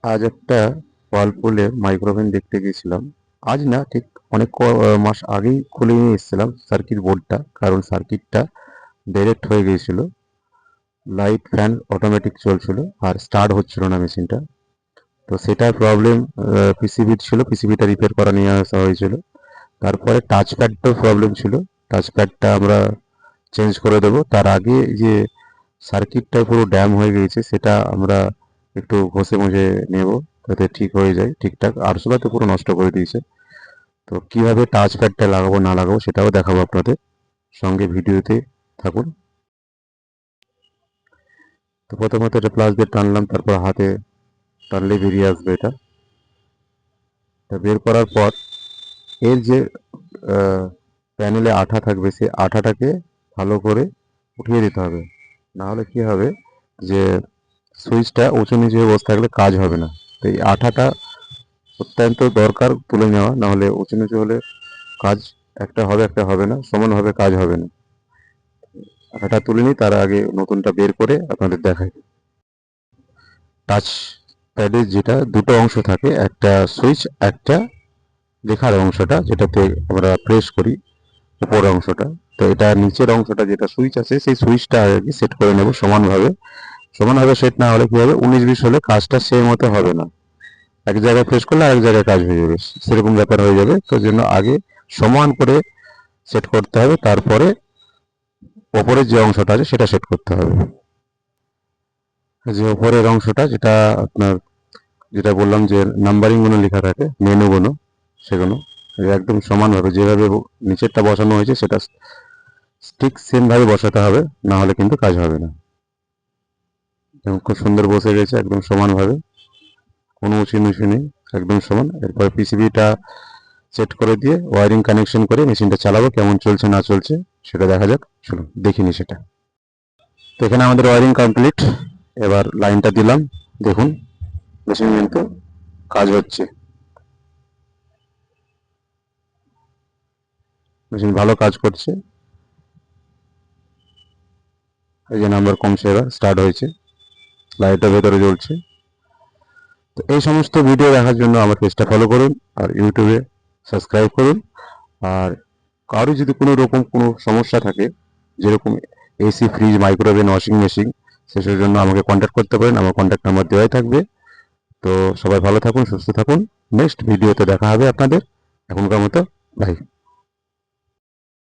আজ একটা ওয়ালপুলের মাইক্রোওভেন দেখতে গেছিলাম। আজ না, ঠিক অনেক মাস আগেই খুলে নিয়ে এসেছিলাম সার্কিট বোর্ডটা, কারণ সার্কিটটা ডাইরেক্ট হয়ে গিয়েছিল। লাইট ফ্যান অটোমেটিক চলছিল আর স্টার্ট হচ্ছিল না মেশিনটা। তো সেটার প্রবলেম পিসিবি ছিল, পিসিবিটা রিপেয়ার করা নিয়ে আসা হয়েছিল। তারপরে টাচপ্যাডটাও প্রবলেম ছিল, টাচপ্যাডটা আমরা চেঞ্জ করে দেবো। তার আগে যে সার্কিটটা পুরো ড্যাম হয়ে গিয়েছে সেটা আমরা একটু ঘষে মুছে নেব, যাতে ঠিক হয়ে যায় ঠিকঠাক। আরশোলা তো পুরো নষ্ট করে দিয়েছে। তো কিভাবে টাচ প্যাডটা লাগাবো না লাগাবো সেটাও দেখাবো আপনাদের, সঙ্গে ভিডিওতে থাকুন। তো প্রথমত এটা প্লাস দিয়ে টানলাম, তারপর হাতে টানলে বেরিয়ে আসবে এটা। তা বের করার পর এর যে প্যানেলে আঠা থাকবে সেই আঠাটাকে ভালো করে উঠিয়ে দিতে হবে। না হলে কি হবে যে সুইচটা উঁচু নিচু হয়ে বসে থাকলে কাজ হবে না। তো এই আঠাটা অত্যন্ত দরকার তুলে নেওয়া, না হলে উঁচু নিচু হলে কাজ একটা হবে একটা হবে না, সমানভাবে কাজ হবে না। আঠাটা তুলে নিই, তার আগে নতুনটা বের করে আপনাদের দেখাই। টাচ প্যাডের যেটা দুটো অংশ থাকে, একটা সুইচ, একটা লেখার অংশটা যেটাতে আমরা প্রেস করি, উপর অংশটা। তো এটা নিচের অংশটা যেটা সুইচ আছে, সেই সুইচটা আগে সেট করে নেব সমানভাবে। সমানভাবে সেট না হলে কি হবে, 19-20 হলে কাজটা সেই মতো হবে না। এক জায়গায় প্রেস করলে আরেক জায়গায় কাজ হয়ে যাবে, সেরকম ব্যাপার হয়ে যাবে। তো জন্য আগে সমান করে সেট করতে হবে, তারপরে ওপরের যে অংশটা আছে সেটা সেট করতে হবে। যে ওপরের অংশটা যেটা আপনার, যেটা বললাম যে নাম্বারিং গুলো লেখা থাকে, মেনুগুলো, সেগুলো একদম সমানভাবে যেভাবে নিচেরটা বসানো হয়েছে সেটা ঠিক সেম ভাবে বসাতে হবে, না হলে কিন্তু কাজ হবে না। খুব সুন্দর বসে গেছে একদম সমানভাবে, কোনো উঁচু নিচু নেই, একদম সমান। এরপরে পিসিবিটা সেট করে দিয়ে ওয়ারিং কানেকশন করে মেশিনটা চালাবো। কেমন চলছে না চলছে সেটা দেখা যাক, চলুন দেখিনি সেটা। তো এখানে আমাদের ওয়ারিং কমপ্লিট। এবার লাইনটা দিলাম, দেখুন মেশিন কিন্তু কাজ হচ্ছে, মেশিন ভালো কাজ করছে। এই যে নাম্বার কমছে, এবার স্টার্ট হয়েছে, লাইটটা ভেতরে জ্বলছে। তো এই সমস্ত ভিডিও দেখার জন্য আমার পেজটা ফলো করুন আর ইউটিউবে সাবস্ক্রাইব করুন। আর কারো যদি কোনো রকম কোনো সমস্যা থাকে, যেরকম AC, fridge, micro oven, washing machine, সেসবের জন্য আমাকে কন্ট্যাক্ট করতে পারেন, আমার কন্ট্যাক্ট নাম্বার দেওয়াই থাকবে। তো সবাই ভালো থাকুন, সুস্থ থাকুন, নেক্সট ভিডিওতে দেখা হবে আপনাদের। এখনকার মতো বাই।